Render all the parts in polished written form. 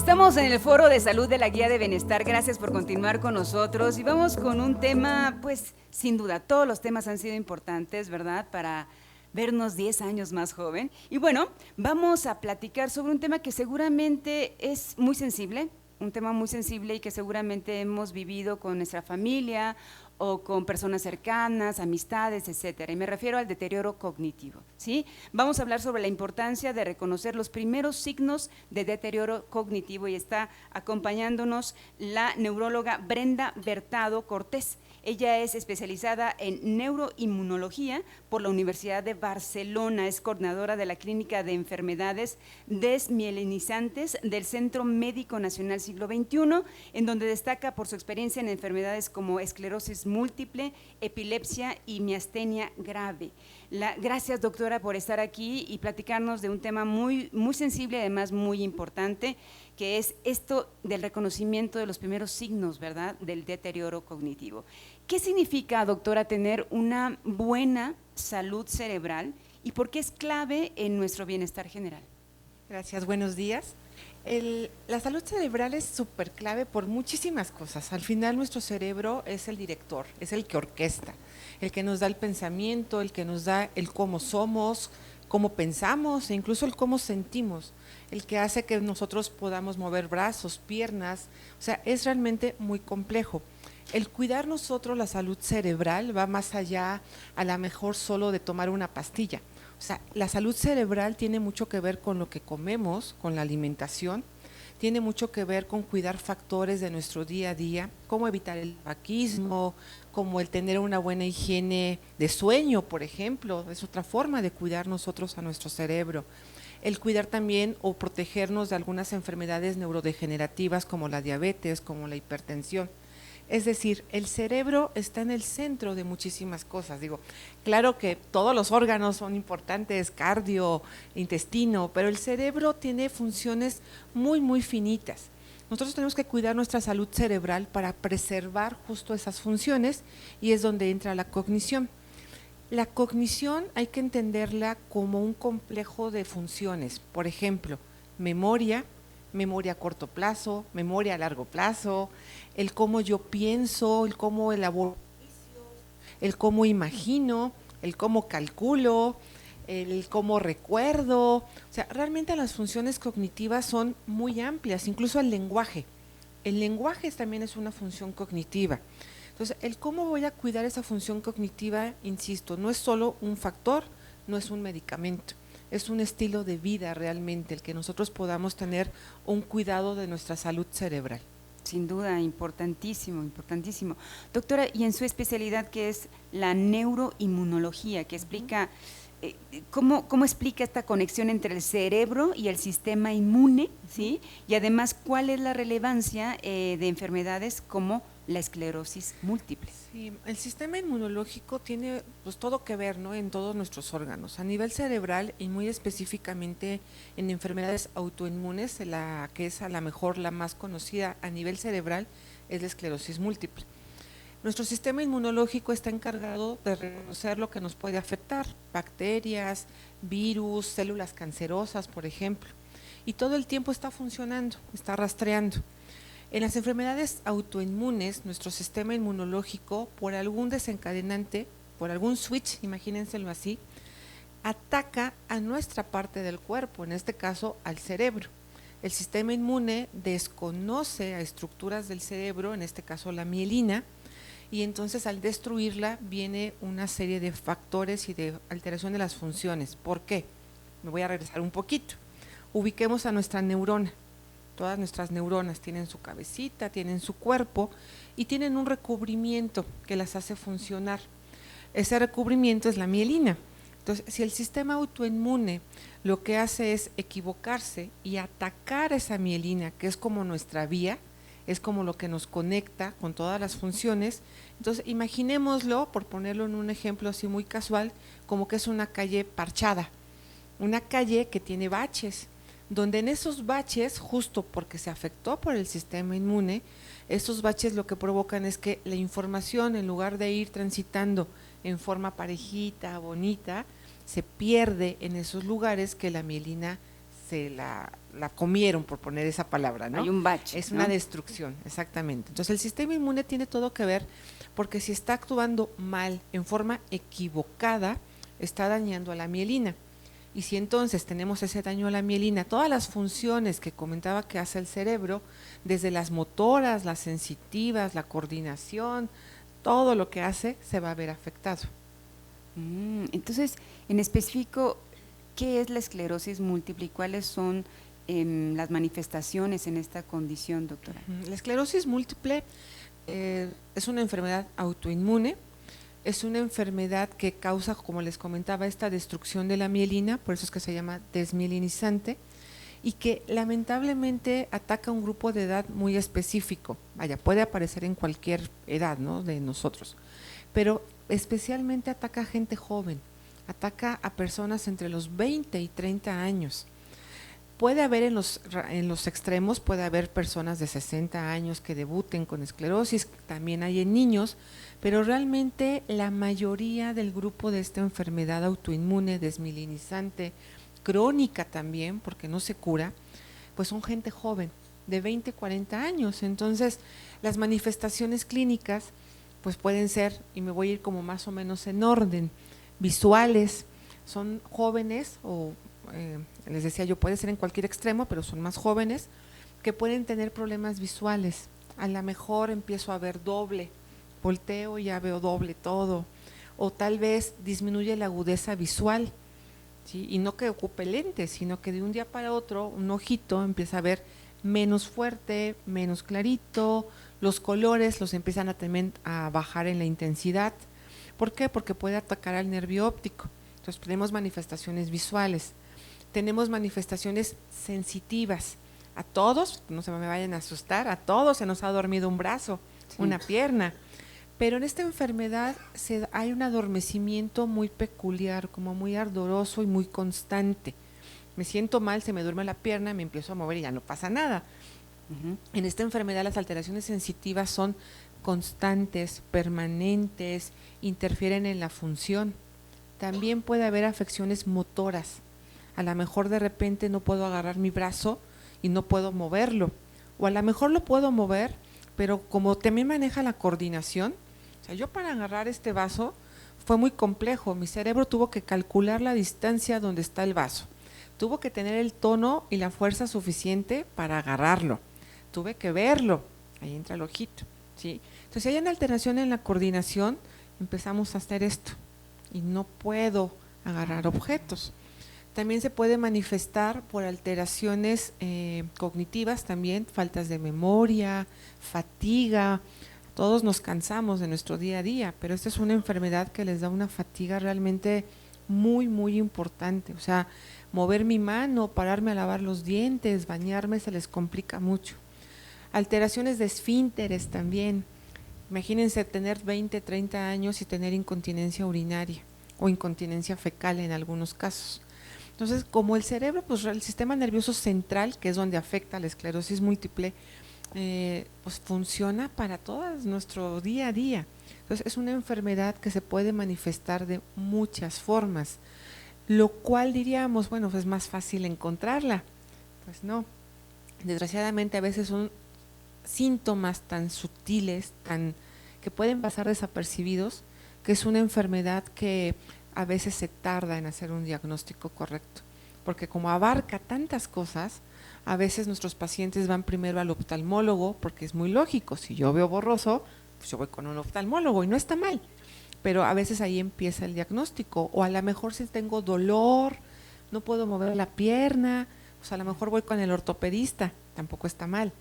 Estamos en el Foro de Salud de la Guía de Bienestar. Gracias por continuar con nosotros. Y vamos con un tema, pues, sin duda, todos los temas han sido importantes, ¿verdad? Para vernos 10 años más joven. Y bueno, vamos a platicar sobre un tema que seguramente es muy sensible, un tema muy sensible y que seguramente hemos vivido con nuestra familia o con personas cercanas, amistades, etcétera. Y me refiero al deterioro cognitivo, ¿sí? Vamos a hablar sobre la importancia de reconocer los primeros signos de deterioro cognitivo y está acompañándonos la neuróloga Brenda Bertado Cortés. Ella es especializada en neuroinmunología por la Universidad de Barcelona, es coordinadora de la Clínica de Enfermedades Desmielinizantes del Centro Médico Nacional Siglo XXI, en donde destaca por su experiencia en enfermedades como esclerosis múltiple, epilepsia y miastenia grave. Gracias, doctora, por estar aquí y platicarnos de un tema muy, muy sensible y además muy importante, que es esto del reconocimiento de los primeros signos, ¿verdad?, del deterioro cognitivo. ¿Qué significa, doctora, tener una buena salud cerebral y por qué es clave en nuestro bienestar general? Gracias, buenos días. La salud cerebral es súper clave por muchísimas cosas. Al final nuestro cerebro es el director, es el que orquesta, el que nos da el pensamiento, el que nos da el cómo somos, cómo pensamos e incluso el cómo sentimos, el que hace que nosotros podamos mover brazos, piernas, o sea, es realmente muy complejo. El cuidar nosotros la salud cerebral va más allá a lo mejor solo de tomar una pastilla. O sea, la salud cerebral tiene mucho que ver con lo que comemos, con la alimentación, tiene mucho que ver con cuidar factores de nuestro día a día, cómo evitar el tabaquismo, como el tener una buena higiene de sueño, por ejemplo, es otra forma de cuidar nosotros a nuestro cerebro. El cuidar también o protegernos de algunas enfermedades neurodegenerativas como la diabetes, como la hipertensión. Es decir, el cerebro está en el centro de muchísimas cosas. Digo, claro que todos los órganos son importantes, cardio, intestino, pero el cerebro tiene funciones muy, muy finitas. Nosotros tenemos que cuidar nuestra salud cerebral para preservar justo esas funciones y es donde entra la cognición. La cognición hay que entenderla como un complejo de funciones, por ejemplo, memoria a corto plazo, memoria a largo plazo, el cómo yo pienso, el cómo elaboro, el cómo imagino, el cómo calculo, el cómo recuerdo. O sea, realmente las funciones cognitivas son muy amplias, incluso el lenguaje. El lenguaje también es una función cognitiva. Entonces, el cómo voy a cuidar esa función cognitiva, insisto, no es solo un factor, no es un medicamento. Es un estilo de vida realmente, el que nosotros podamos tener un cuidado de nuestra salud cerebral. Sin duda, importantísimo, importantísimo. Doctora, y en su especialidad que es la neuroinmunología, que explica, ¿cómo explica esta conexión entre el cerebro y el sistema inmune? ¿Sí? Y además, ¿cuál es la relevancia de enfermedades como la esclerosis múltiple? Sí, el sistema inmunológico tiene pues todo que ver, ¿no?, en todos nuestros órganos, a nivel cerebral y muy específicamente en enfermedades autoinmunes, la que es a lo mejor la más conocida a nivel cerebral es la esclerosis múltiple. Nuestro sistema inmunológico está encargado de reconocer lo que nos puede afectar, bacterias, virus, células cancerosas, por ejemplo, y todo el tiempo está funcionando, está rastreando. En las enfermedades autoinmunes, nuestro sistema inmunológico, por algún desencadenante, por algún switch, imagínenselo así, ataca a nuestra parte del cuerpo, en este caso al cerebro. El sistema inmune desconoce a estructuras del cerebro, en este caso la mielina, y entonces al destruirla viene una serie de factores y de alteración de las funciones. ¿Por qué? Me voy a regresar un poquito. Ubiquemos a nuestra neurona. Todas nuestras neuronas tienen su cabecita, tienen su cuerpo y tienen un recubrimiento que las hace funcionar. Ese recubrimiento es la mielina. Entonces, si el sistema autoinmune lo que hace es equivocarse y atacar esa mielina, que es como nuestra vía, es como lo que nos conecta con todas las funciones, entonces imaginémoslo, por ponerlo en un ejemplo así muy casual, como que es una calle parchada, una calle que tiene baches, donde en esos baches, justo porque se afectó por el sistema inmune, estos baches lo que provocan es que la información, en lugar de ir transitando en forma parejita, bonita, se pierde en esos lugares que la mielina la comieron, por poner esa palabra, ¿no? Hay un bache. Es una destrucción, exactamente. Entonces el sistema inmune tiene todo que ver, porque si está actuando mal, en forma equivocada, está dañando a la mielina. Y si entonces tenemos ese daño a la mielina, todas las funciones que comentaba que hace el cerebro, desde las motoras, las sensitivas, la coordinación, todo lo que hace se va a ver afectado. Entonces, en específico, ¿qué es la esclerosis múltiple y cuáles son las manifestaciones en esta condición, doctora? La esclerosis múltiple es una enfermedad autoinmune. Es una enfermedad que causa, como les comentaba, esta destrucción de la mielina, por eso es que se llama desmielinizante, y que lamentablemente ataca a un grupo de edad muy específico. Vaya, puede aparecer en cualquier edad, ¿no?, de nosotros, pero especialmente ataca a gente joven, ataca a personas entre los 20 y 30 años. Puede haber en los extremos, puede haber personas de 60 años que debuten con esclerosis, también hay en niños, pero realmente la mayoría del grupo de esta enfermedad autoinmune, desmielinizante, crónica también, porque no se cura, pues son gente joven, de 20, 40 años. Entonces, las manifestaciones clínicas, pues pueden ser, y me voy a ir como más o menos en orden, visuales, son jóvenes o les decía yo, puede ser en cualquier extremo, pero son más jóvenes, que pueden tener problemas visuales. A lo mejor empiezo a ver doble, volteo y ya veo doble todo, o tal vez disminuye la agudeza visual, ¿sí? Y no que ocupe lentes, sino que de un día para otro un ojito empieza a ver menos fuerte, menos clarito, los colores los empiezan a bajar en la intensidad. ¿Por qué? Porque puede atacar al nervio óptico. Entonces tenemos manifestaciones visuales. Tenemos manifestaciones sensitivas. A todos, no se me vayan a asustar, a todos se nos ha dormido un brazo, sí, una pierna, pero en esta enfermedad hay un adormecimiento muy peculiar, como muy ardoroso y muy constante. Me siento mal, se me duerme la pierna, me empiezo a mover y ya no pasa nada. En esta enfermedad las alteraciones sensitivas son constantes, permanentes, interfieren en la función. También puede haber afecciones motoras. A lo mejor de repente no puedo agarrar mi brazo y no puedo moverlo, o a lo mejor lo puedo mover, pero como también maneja la coordinación, o sea, yo para agarrar este vaso fue muy complejo, mi cerebro tuvo que calcular la distancia donde está el vaso, tuvo que tener el tono y la fuerza suficiente para agarrarlo, tuve que verlo, ahí entra el ojito, ¿sí? Entonces si hay una alteración en la coordinación, empezamos a hacer esto, y no puedo agarrar objetos. También se puede manifestar por alteraciones cognitivas también, faltas de memoria, fatiga. Todos nos cansamos de nuestro día a día, pero esta es una enfermedad que les da una fatiga realmente muy, muy importante. O sea, mover mi mano, pararme a lavar los dientes, bañarme, se les complica mucho. Alteraciones de esfínteres también. Imagínense tener 20, 30 años y tener incontinencia urinaria o incontinencia fecal en algunos casos. Entonces, como el cerebro, pues el sistema nervioso central, que es donde afecta la esclerosis múltiple, pues funciona para todo nuestro día a día. Entonces, es una enfermedad que se puede manifestar de muchas formas, lo cual diríamos, bueno, pues es más fácil encontrarla. Pues no, desgraciadamente a veces son síntomas tan sutiles, que pueden pasar desapercibidos, que es una enfermedad que a veces se tarda en hacer un diagnóstico correcto, porque como abarca tantas cosas, a veces nuestros pacientes van primero al oftalmólogo, porque es muy lógico, si yo veo borroso, pues yo voy con un oftalmólogo y no está mal, pero a veces ahí empieza el diagnóstico, o a lo mejor si tengo dolor, no puedo mover la pierna, pues a lo mejor voy con el ortopedista, tampoco está mal,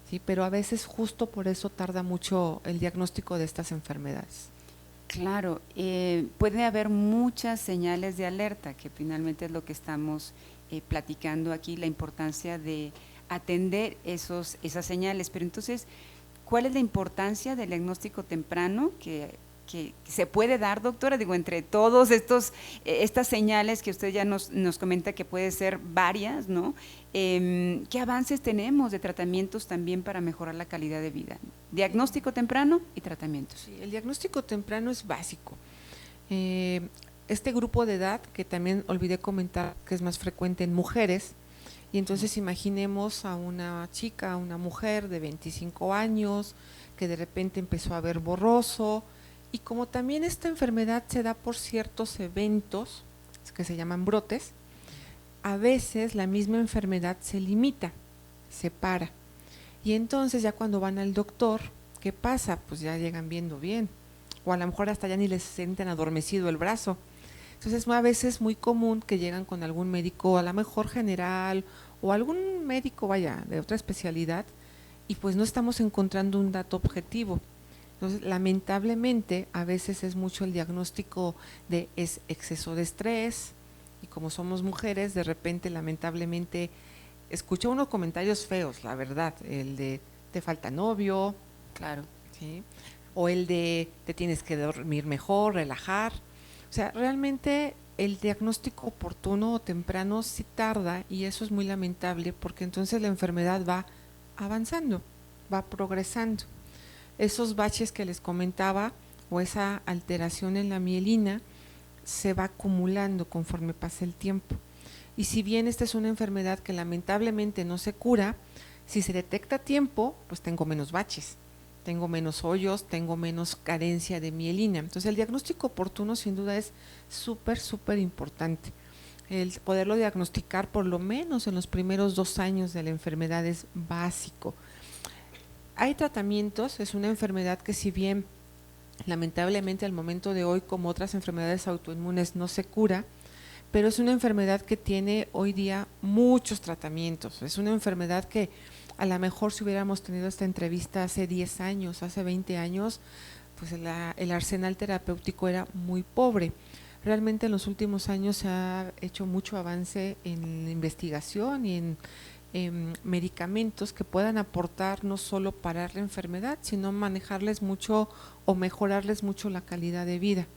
¿sí? Pero a veces justo por eso tarda mucho el diagnóstico de estas enfermedades. Claro, puede haber muchas señales de alerta, que finalmente es lo que estamos platicando aquí, la importancia de atender esas señales. Pero entonces, ¿cuál es la importancia del diagnóstico temprano que se puede dar, doctora? Digo, entre todos estas señales que usted ya nos comenta que puede ser varias, ¿no? ¿Qué avances tenemos de tratamientos también para mejorar la calidad de vida? Diagnóstico temprano y tratamientos. Sí, el diagnóstico temprano es básico. Este grupo de edad, que también olvidé comentar que es más frecuente en mujeres, Y entonces imaginemos a una chica, a una mujer de 25 años que de repente empezó a ver borroso, y como también esta enfermedad se da por ciertos eventos que se llaman brotes, a veces la misma enfermedad se limita, se para. Y entonces ya cuando van al doctor, ¿qué pasa? Pues ya llegan viendo bien, o a lo mejor hasta ya ni les sienten adormecido el brazo. Entonces a veces es muy común que llegan con algún médico, a lo mejor general, o algún médico, vaya, de otra especialidad, y pues no estamos encontrando un dato objetivo. Entonces, lamentablemente, a veces es mucho el diagnóstico de exceso de estrés, y como somos mujeres, de repente, lamentablemente, escucho unos comentarios feos, la verdad, el de te falta novio, Claro. ¿sí? O el de te tienes que dormir mejor, relajar. O sea, realmente el diagnóstico oportuno o temprano sí tarda, y eso es muy lamentable porque entonces la enfermedad va avanzando, va progresando. Esos baches que les comentaba o esa alteración en la mielina se va acumulando conforme pasa el tiempo. Y si bien esta es una enfermedad que lamentablemente no se cura, si se detecta a tiempo, pues tengo menos baches, tengo menos hoyos, tengo menos carencia de mielina. Entonces el diagnóstico oportuno sin duda es súper importante. El poderlo diagnosticar por lo menos en los primeros 2 años de la enfermedad es básico. Hay tratamientos, es una enfermedad que si bien lamentablemente al momento de hoy, como otras enfermedades autoinmunes, no se cura, pero es una enfermedad que tiene hoy día muchos tratamientos. Es una enfermedad que a lo mejor si hubiéramos tenido esta entrevista hace 10 años, hace 20 años, pues el arsenal terapéutico era muy pobre. Realmente en los últimos años se ha hecho mucho avance en investigación y en medicamentos que puedan aportar no solo parar la enfermedad, sino manejarles mucho o mejorarles mucho la calidad de vida.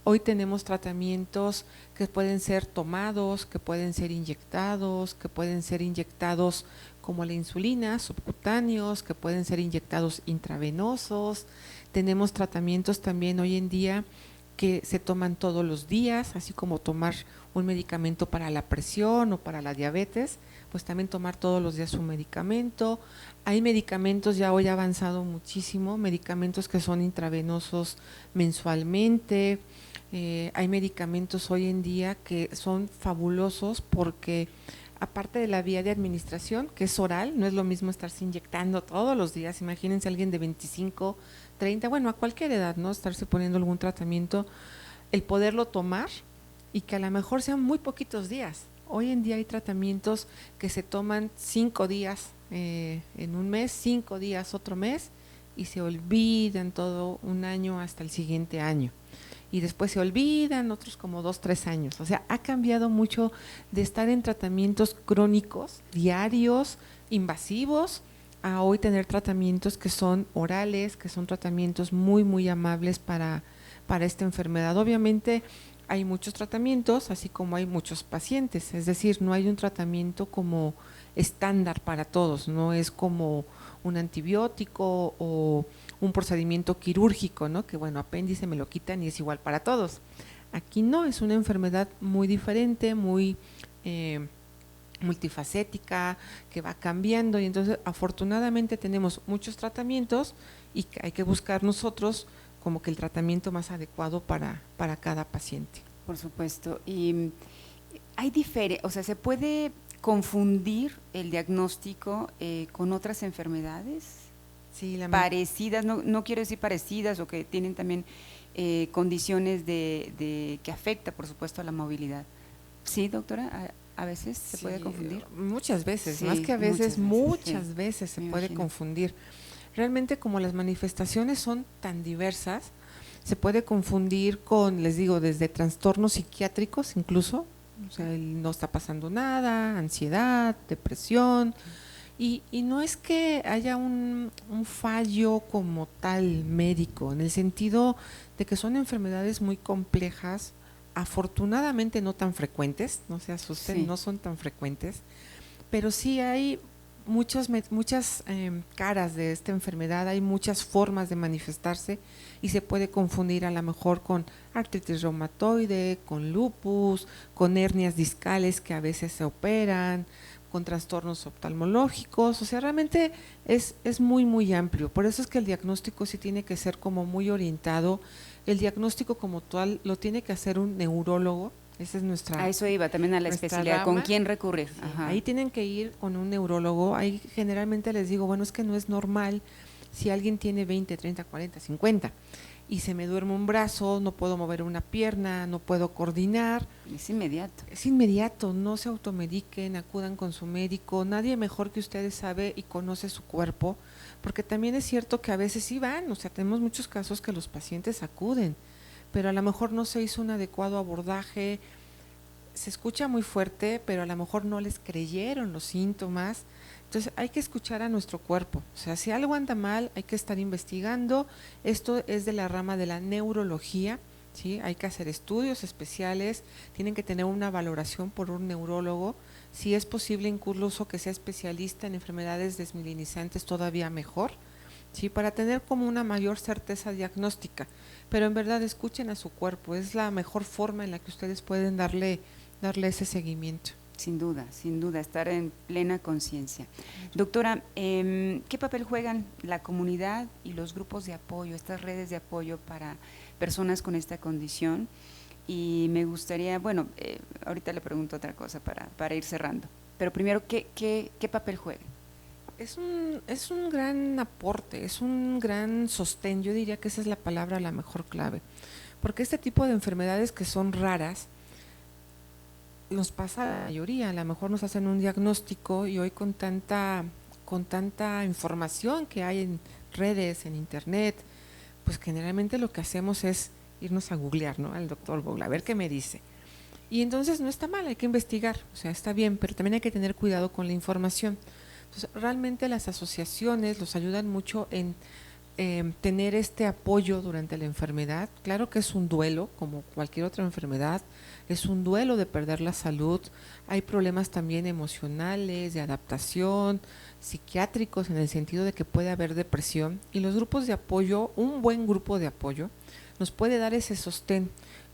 Hoy tenemos tratamientos que pueden ser tomados, que pueden ser inyectados, como la insulina, subcutáneos, que pueden ser inyectados intravenosos. Tenemos tratamientos también hoy en día que se toman todos los días, así como tomar un medicamento para la presión o para la diabetes, pues también tomar todos los días un medicamento. Hay medicamentos, ya hoy ha avanzado muchísimo, medicamentos que son intravenosos mensualmente. Hay medicamentos hoy en día que son fabulosos porque aparte de la vía de administración, que es oral, no es lo mismo estarse inyectando todos los días. Imagínense a alguien de 25, 30, bueno, a cualquier edad, ¿no? Estarse poniendo algún tratamiento, el poderlo tomar y que a lo mejor sean muy poquitos días. Hoy en día hay tratamientos que se toman 5 días en un mes, 5 días otro mes, y se olvidan todo un año hasta el siguiente año. Y después se olvidan otros como 2, 3 años. O sea, ha cambiado mucho de estar en tratamientos crónicos, diarios, invasivos, a hoy tener tratamientos que son orales, que son tratamientos muy amables para esta enfermedad. Obviamente hay muchos tratamientos, así como hay muchos pacientes, es decir, no hay un tratamiento como estándar para todos, no es como un antibiótico o un procedimiento quirúrgico, ¿no? Que bueno, apéndice me lo quitan y es igual para todos. Aquí no, es una enfermedad muy diferente, muy multifacética, que va cambiando, y entonces afortunadamente tenemos muchos tratamientos y hay que buscar nosotros como que el tratamiento más adecuado para cada paciente. Por supuesto. Y hay o sea, ¿se puede confundir el diagnóstico con otras enfermedades? Sí, parecidas, no quiero decir parecidas, o que tienen también condiciones que afecta, por supuesto, a la movilidad. Sí, doctora, a veces se puede confundir. Muchas veces, Sí, más que a veces, muchas sí, veces se me puede imagino. confundir. Realmente como las manifestaciones son tan diversas, se puede confundir con, les digo, desde trastornos psiquiátricos incluso, o sea, no está pasando nada, ansiedad, depresión, y no es que haya un fallo como tal médico, en el sentido de que son enfermedades muy complejas, afortunadamente no tan frecuentes, no se asusten, Sí. no son tan frecuentes, pero sí hay muchas caras de esta enfermedad, hay muchas formas de manifestarse y se puede confundir a lo mejor con artritis reumatoide, con lupus, con hernias discales que a veces se operan, con trastornos oftalmológicos, o sea, realmente es muy, muy amplio. Por eso es que el diagnóstico sí tiene que ser como muy orientado. El diagnóstico como tal lo tiene que hacer un neurólogo, esa es A eso iba también a la especialidad. ¿Con rama. quién recurrir? Sí, Ajá. ahí tienen que ir con un neurólogo. Ahí generalmente les digo, bueno, es que no es normal si alguien tiene 20, 30, 40, 50 y se me duerme un brazo, no puedo mover una pierna, no puedo coordinar. Es inmediato. Es inmediato, no se automediquen, acudan con su médico. Nadie mejor que ustedes sabe y conoce su cuerpo, porque también es cierto que a veces sí van, o sea, tenemos muchos casos que los pacientes acuden, pero a lo mejor no se hizo un adecuado abordaje, se escucha muy fuerte, pero a lo mejor no les creyeron los síntomas. Entonces hay que escuchar a nuestro cuerpo, o sea, si algo anda mal hay que estar investigando. Esto es de la rama de la neurología, ¿sí? Hay que hacer estudios especiales, tienen que tener una valoración por un neurólogo, si es posible incluso que sea especialista en enfermedades desmielinizantes todavía mejor, ¿sí? Para tener como una mayor certeza diagnóstica, pero en verdad escuchen a su cuerpo, es la mejor forma en la que ustedes pueden darle ese seguimiento. Sin duda, estar en plena conciencia. Doctora, ¿qué papel juegan la comunidad y los grupos de apoyo, estas redes de apoyo para personas con esta condición? Y me gustaría, bueno, ahorita le pregunto otra cosa para ir cerrando, pero primero, ¿qué papel juegan? Es un gran aporte, es un gran sostén, yo diría que esa es la palabra, la mejor clave, porque este tipo de enfermedades que son raras, nos pasa a la mayoría, a lo mejor nos hacen un diagnóstico y hoy con tanta información que hay en redes, en internet, pues generalmente lo que hacemos es irnos a googlear, ¿no? Al doctor Google, a ver qué me dice. Y entonces no está mal, hay que investigar, o sea, está bien, pero también hay que tener cuidado con la información. Entonces, realmente las asociaciones los ayudan mucho en tener este apoyo durante la enfermedad. Claro que es un duelo, como cualquier otra enfermedad, es un duelo de perder la salud. Hay problemas también emocionales, de adaptación, psiquiátricos, en el sentido de que puede haber depresión. Y los grupos de apoyo, un buen grupo de apoyo, nos puede dar ese sostén,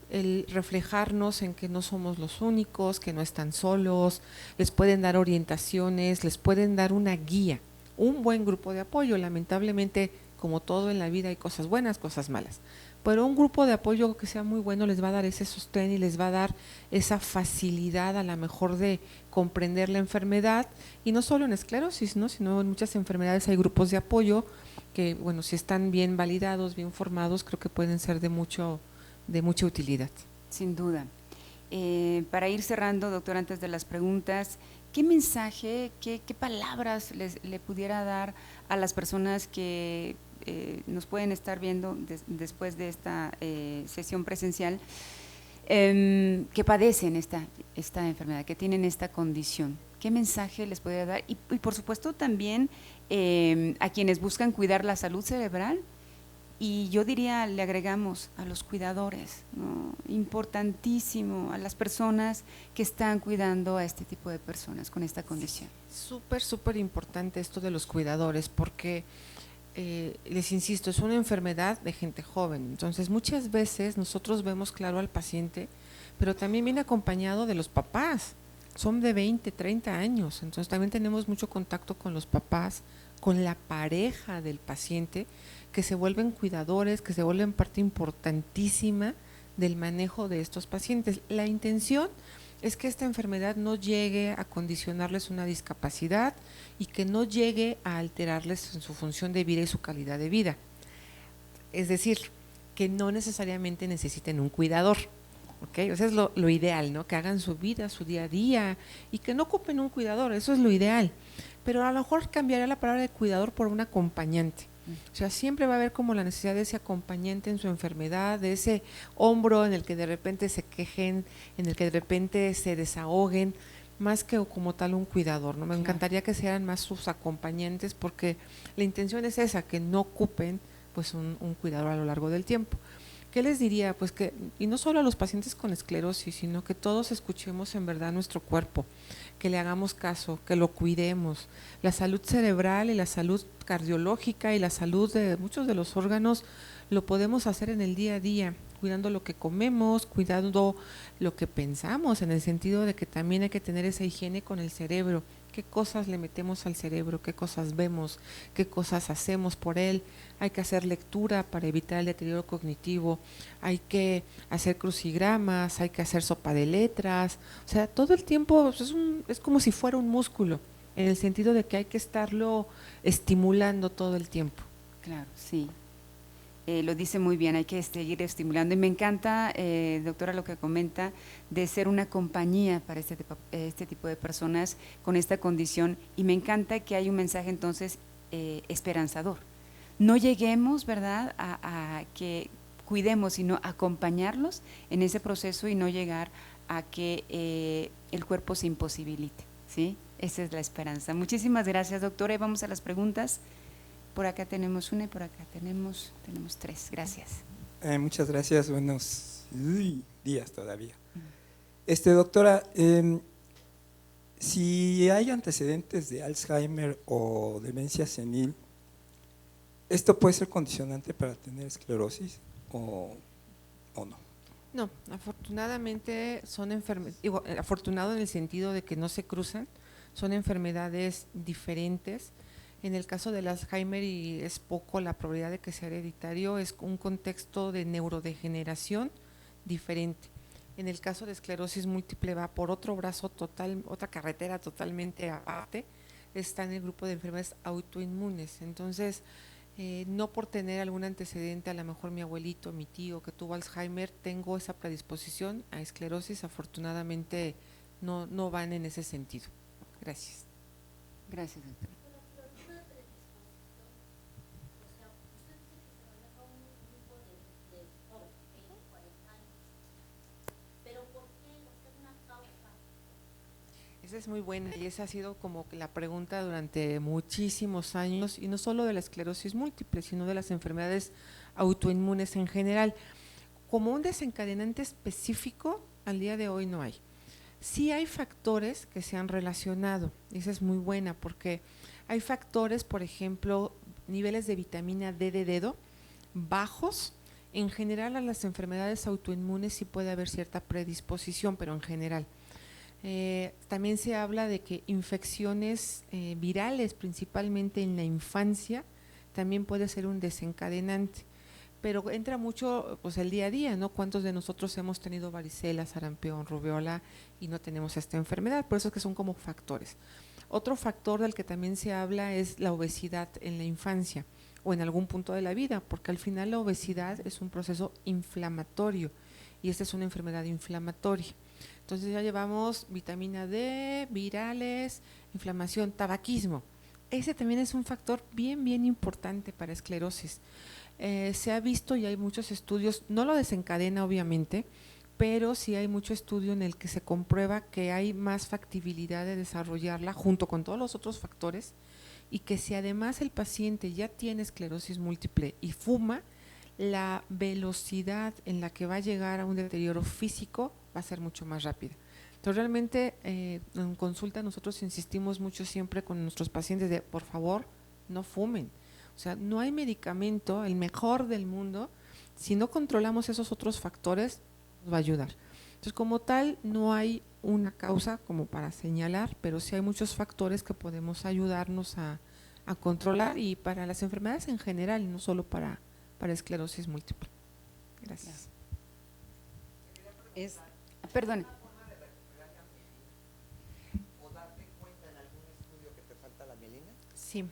el reflejarnos en que no somos los únicos, que no están solos, les pueden dar orientaciones, les pueden dar una guía, un buen grupo de apoyo. Lamentablemente, como todo en la vida, hay cosas buenas, cosas malas, pero un grupo de apoyo que sea muy bueno les va a dar ese sostén y les va a dar esa facilidad a lo mejor de comprender la enfermedad, y no solo en esclerosis, ¿no? Sino en muchas enfermedades hay grupos de apoyo que, bueno, si están bien validados, bien formados, creo que pueden ser de mucha utilidad. Sin duda. Para ir cerrando, doctor, antes de las preguntas, ¿qué mensaje, qué palabras le pudiera dar a las personas que nos pueden estar viendo después de esta sesión presencial, que padecen esta enfermedad, que tienen esta condición? ¿Qué mensaje les podría dar? Y por supuesto también a quienes buscan cuidar la salud cerebral. Y yo diría, le agregamos a los cuidadores, ¿no? Importantísimo, a las personas que están cuidando a este tipo de personas con esta condición. Súper importante esto de los cuidadores, porque les insisto, es una enfermedad de gente joven. Entonces muchas veces nosotros vemos claro al paciente, pero también viene acompañado de los papás. Son de 20, 30 años, entonces también tenemos mucho contacto con los papás, con la pareja del paciente, que se vuelven cuidadores, que se vuelven parte importantísima del manejo de estos pacientes. La intención es que esta enfermedad no llegue a condicionarles una discapacidad y que no llegue a alterarles en su función de vida y su calidad de vida. Es decir, que no necesariamente necesiten un cuidador, ¿ok? O sea, es lo ideal, ¿no? Que hagan su vida, su día a día y que no ocupen un cuidador, eso es lo ideal. Pero a lo mejor cambiaría la palabra de cuidador por un acompañante. O sea, siempre va a haber como la necesidad de ese acompañante en su enfermedad, de ese hombro en el que de repente se quejen, en el que de repente se desahoguen, más que como tal un cuidador, ¿no? Me encantaría que sean más sus acompañantes, porque la intención es esa, que no ocupen pues un cuidador a lo largo del tiempo. ¿Qué les diría? Pues que, y no solo a los pacientes con esclerosis, sino que todos escuchemos en verdad nuestro cuerpo, que le hagamos caso, que lo cuidemos. La salud cerebral y la salud cardiológica y la salud de muchos de los órganos lo podemos hacer en el día a día, cuidando lo que comemos, cuidando lo que pensamos, en el sentido de que también hay que tener esa higiene con el cerebro, qué cosas le metemos al cerebro, qué cosas vemos, qué cosas hacemos por él. Hay que hacer lectura para evitar el deterioro cognitivo, hay que hacer crucigramas, hay que hacer sopa de letras, o sea, todo el tiempo es como si fuera un músculo, en el sentido de que hay que estarlo estimulando todo el tiempo. Claro, sí. Lo dice muy bien, hay que seguir estimulando. Y me encanta, doctora, lo que comenta de ser una compañía para este tipo de personas con esta condición. Y me encanta que hay un mensaje entonces esperanzador. No lleguemos, ¿verdad?, a que cuidemos, sino acompañarlos en ese proceso y no llegar a que el cuerpo se imposibilite, ¿sí? Esa es la esperanza. Muchísimas gracias, doctora. Y vamos a las preguntas. Por acá tenemos una y por acá tenemos tres. Gracias. Muchas gracias. Buenos días todavía. Doctora, si hay antecedentes de Alzheimer o demencia senil, ¿esto puede ser condicionante para tener esclerosis o no? No, afortunadamente son enfermedades, afortunado en el sentido de que no se cruzan, son enfermedades diferentes. En el caso del Alzheimer, y es poco la probabilidad de que sea hereditario, es un contexto de neurodegeneración diferente. En el caso de esclerosis múltiple va por otro brazo total, otra carretera totalmente aparte, está en el grupo de enfermedades autoinmunes. Entonces, no por tener algún antecedente, a lo mejor mi abuelito, mi tío que tuvo Alzheimer, tengo esa predisposición a esclerosis, afortunadamente no van en ese sentido. Gracias. Gracias, doctora. Esa es muy buena y esa ha sido como la pregunta durante muchísimos años, y no solo de la esclerosis múltiple, sino de las enfermedades autoinmunes en general. Como un desencadenante específico, al día de hoy no hay. Sí hay factores que se han relacionado, y esa es muy buena porque hay factores, por ejemplo, niveles de vitamina D de dedo bajos. En general a las enfermedades autoinmunes sí puede haber cierta predisposición, pero en general. También se habla de que infecciones virales, principalmente en la infancia, también puede ser un desencadenante, pero entra mucho pues el día a día, ¿no? ¿Cuántos de nosotros hemos tenido varicela, sarampión, rubiola y no tenemos esta enfermedad? Por eso es que son como factores. Otro factor del que también se habla es la obesidad en la infancia o en algún punto de la vida, porque al final la obesidad es un proceso inflamatorio y esta es una enfermedad inflamatoria. Entonces ya llevamos vitamina D, virales, inflamación, tabaquismo. Ese también es un factor bien importante para esclerosis. Se ha visto y hay muchos estudios, no lo desencadena obviamente, pero sí hay mucho estudio en el que se comprueba que hay más factibilidad de desarrollarla junto con todos los otros factores, y que si además el paciente ya tiene esclerosis múltiple y fuma, la velocidad en la que va a llegar a un deterioro físico va a ser mucho más rápida. Entonces realmente en consulta nosotros insistimos mucho siempre con nuestros pacientes de por favor no fumen. O sea, no hay medicamento, el mejor del mundo, si no controlamos esos otros factores, nos va a ayudar. Entonces como tal no hay una causa como para señalar, pero sí hay muchos factores que podemos ayudarnos a controlar, y para las enfermedades en general, no solo para esclerosis múltiple. Gracias. Perdón. ¿O darte cuenta en algún estudio que te falta la mielina? Sí,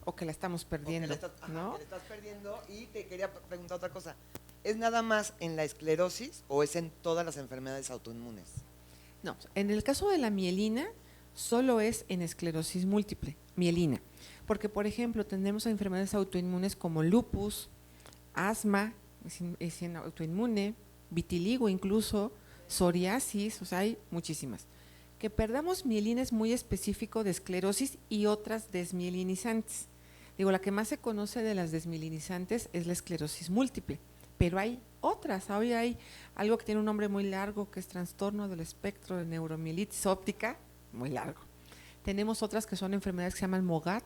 o que la estamos perdiendo, ¿no? Que la estás perdiendo. Y te quería preguntar otra cosa. ¿Es nada más en la esclerosis o es en todas las enfermedades autoinmunes? No, en el caso de la mielina, solo es en esclerosis múltiple, mielina. Porque, por ejemplo, tenemos enfermedades autoinmunes como lupus, asma, es autoinmune, vitiligo incluso, psoriasis, o sea, hay muchísimas. Que perdamos mielina es muy específico de esclerosis y otras desmielinizantes. Digo, la que más se conoce de las desmielinizantes es la esclerosis múltiple, pero hay otras. Hoy hay algo que tiene un nombre muy largo, que es trastorno del espectro de neuromielitis óptica, muy largo. Tenemos otras que son enfermedades que se llaman MOGAT,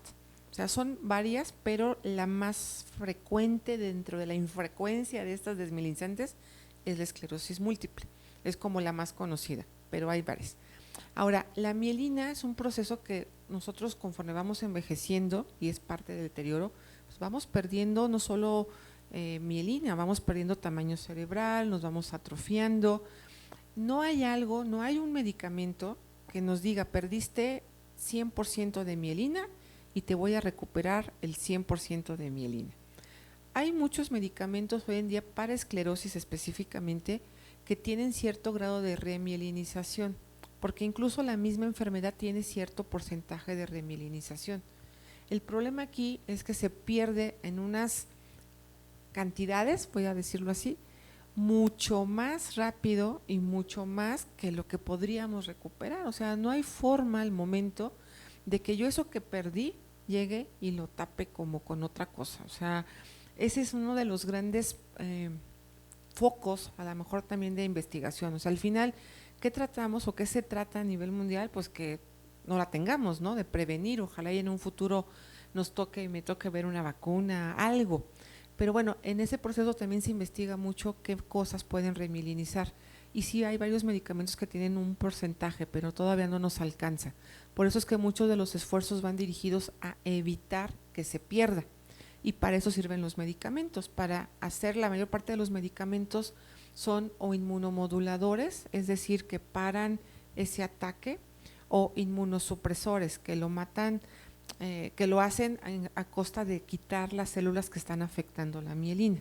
o sea, son varias, pero la más frecuente dentro de la infrecuencia de estas desmielinizantes es la esclerosis múltiple, es como la más conocida, pero hay varias. Ahora, la mielina es un proceso que nosotros conforme vamos envejeciendo, y es parte del deterioro, pues vamos perdiendo no solo mielina, vamos perdiendo tamaño cerebral, nos vamos atrofiando. No hay algo, no hay un medicamento que nos diga perdiste 100% de mielina y te voy a recuperar el 100% de mielina. Hay muchos medicamentos hoy en día para esclerosis específicamente que tienen cierto grado de remielinización, porque incluso la misma enfermedad tiene cierto porcentaje de remielinización. El problema aquí es que se pierde en unas cantidades, voy a decirlo así, mucho más rápido y mucho más que lo que podríamos recuperar. O sea, no hay forma al momento de que yo eso que perdí llegue y lo tape como con otra cosa. O sea, ese es uno de los grandes focos, a lo mejor también de investigación. O sea, al final, ¿qué tratamos o qué se trata a nivel mundial? Pues que no la tengamos, ¿no? De prevenir, ojalá y en un futuro nos toque, me toque ver una vacuna, algo. Pero bueno, en ese proceso también se investiga mucho qué cosas pueden remielinizar. Y sí hay varios medicamentos que tienen un porcentaje, pero todavía no nos alcanza. Por eso es que muchos de los esfuerzos van dirigidos a evitar que se pierda. Y para eso sirven los medicamentos. Para hacer la mayor parte de los medicamentos son o inmunomoduladores, es decir, que paran ese ataque, o inmunosupresores, que lo matan, que lo hacen a costa de quitar las células que están afectando la mielina.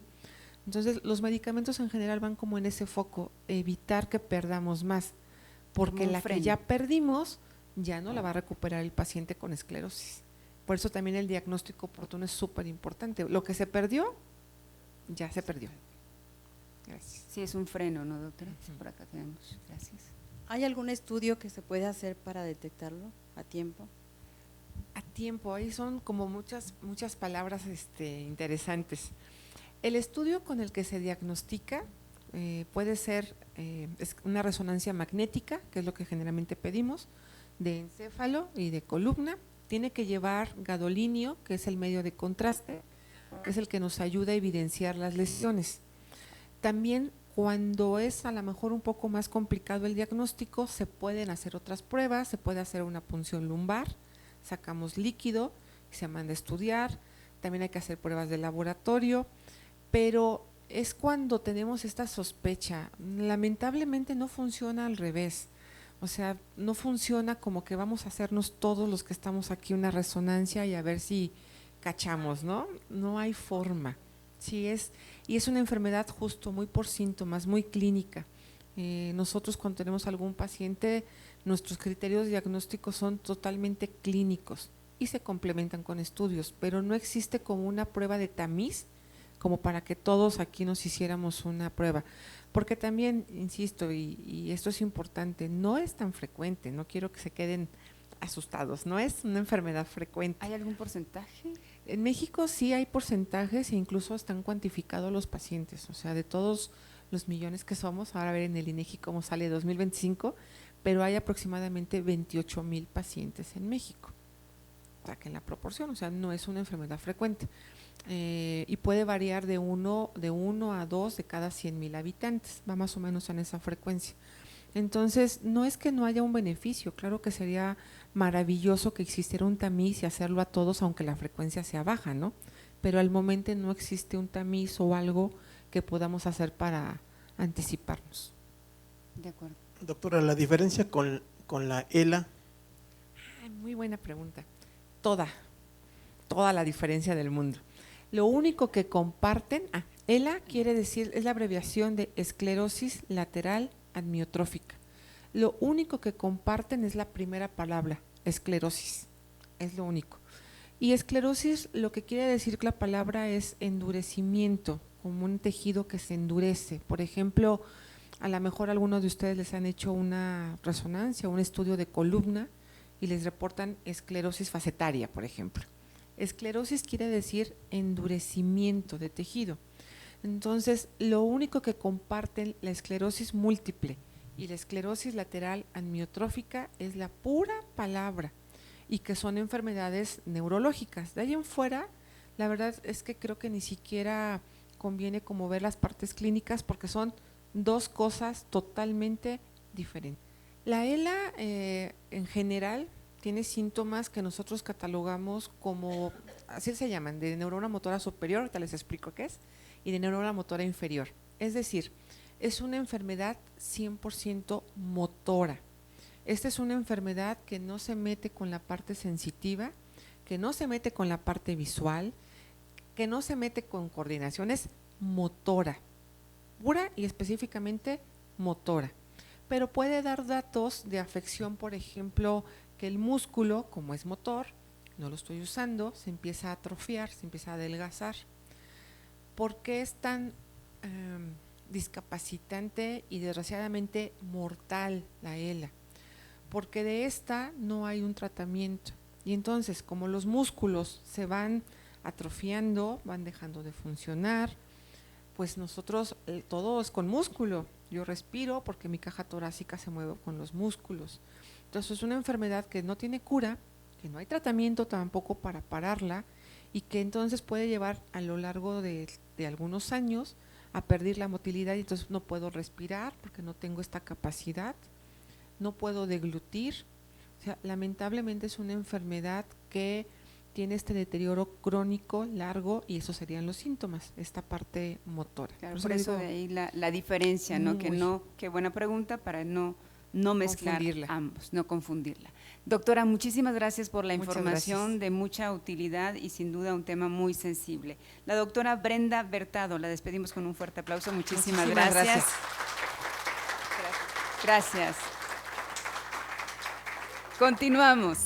Entonces, los medicamentos en general van como en ese foco, evitar que perdamos más, porque la que ya perdimos ya no la va a recuperar el paciente con esclerosis. Por eso también el diagnóstico oportuno es súper importante. Lo que se perdió, ya se perdió. Gracias. Sí, es un freno, ¿no, doctora? Sí, por acá tenemos. Gracias. ¿Hay algún estudio que se puede hacer para detectarlo a tiempo? A tiempo, ahí son como muchas palabras interesantes. El estudio con el que se diagnostica puede ser es una resonancia magnética, que es lo que generalmente pedimos, de encéfalo y de columna. Tiene que llevar gadolinio, que es el medio de contraste, que es el que nos ayuda a evidenciar las lesiones. También cuando es a lo mejor un poco más complicado el diagnóstico, se pueden hacer otras pruebas, se puede hacer una punción lumbar, sacamos líquido, se manda a estudiar, también hay que hacer pruebas de laboratorio, pero es cuando tenemos esta sospecha. Lamentablemente no funciona al revés, o sea, no funciona como que vamos a hacernos todos los que estamos aquí una resonancia y a ver si cachamos, ¿no? No hay forma. Sí es, y es una enfermedad justo muy por síntomas, muy clínica. Nosotros cuando tenemos algún paciente, nuestros criterios diagnósticos son totalmente clínicos y se complementan con estudios, pero no existe como una prueba de tamiz como para que todos aquí nos hiciéramos una prueba, porque también, insisto, y esto es importante, no es tan frecuente, no quiero que se queden asustados, no es una enfermedad frecuente. ¿Hay algún porcentaje? En México sí hay porcentajes e incluso están cuantificados los pacientes, o sea, de todos los millones que somos, ahora a ver en el INEGI cómo sale 2025, pero hay aproximadamente 28,000 pacientes en México, o sea, que en la proporción, o sea, no es una enfermedad frecuente. Y puede variar de uno a 2 de cada 100,000 habitantes, va más o menos en esa frecuencia. Entonces, no es que no haya un beneficio, claro que sería maravilloso que existiera un tamiz y hacerlo a todos, aunque la frecuencia sea baja, ¿no? Pero al momento no existe un tamiz o algo que podamos hacer para anticiparnos. De acuerdo. Doctora, la diferencia con la ELA. Muy buena pregunta. Toda la diferencia del mundo. Lo único que comparten, ELA quiere decir, es la abreviación de esclerosis lateral amniotrófica. Lo único que comparten es la primera palabra, esclerosis, es lo único. Y esclerosis, lo que quiere decir la palabra es endurecimiento, como un tejido que se endurece. Por ejemplo, a lo mejor algunos de ustedes les han hecho una resonancia, un estudio de columna y les reportan esclerosis facetaria, por ejemplo. Esclerosis quiere decir endurecimiento de tejido. Entonces, lo único que comparten la esclerosis múltiple y la esclerosis lateral amniotrófica es la pura palabra y que son enfermedades neurológicas. De ahí en fuera, la verdad es que creo que ni siquiera conviene como ver las partes clínicas porque son dos cosas totalmente diferentes. La ELA en general tiene síntomas que nosotros catalogamos como, así se llaman, de neurona motora superior, ahorita les explico qué es, y de neurona motora inferior. Es decir, es una enfermedad 100% motora. Esta es una enfermedad que no se mete con la parte sensitiva, que no se mete con la parte visual, que no se mete con coordinación, es motora, pura y específicamente motora. Pero puede dar datos de afección, por ejemplo, que el músculo, como es motor, no lo estoy usando, se empieza a atrofiar, se empieza a adelgazar. ¿Por qué es tan discapacitante y desgraciadamente mortal la ELA? Porque de esta no hay un tratamiento. Y entonces, como los músculos se van atrofiando, van dejando de funcionar, pues nosotros, todo es con músculo. Yo respiro porque mi caja torácica se mueve con los músculos. Entonces es una enfermedad que no tiene cura, que no hay tratamiento tampoco para pararla y que entonces puede llevar a lo largo de algunos años a perder la motilidad y entonces no puedo respirar porque no tengo esta capacidad, no puedo deglutir. O sea, lamentablemente es una enfermedad que tiene este deterioro crónico, largo, y esos serían los síntomas, esta parte motora. Claro, por eso de ahí la diferencia, ¿no? Qué buena pregunta para no mezclar ambos, no confundirla. Doctora, muchísimas gracias por la información de mucha utilidad y sin duda un tema muy sensible. La doctora Brenda Bertado, la despedimos con un fuerte aplauso. Muchísimas gracias. Gracias. Continuamos.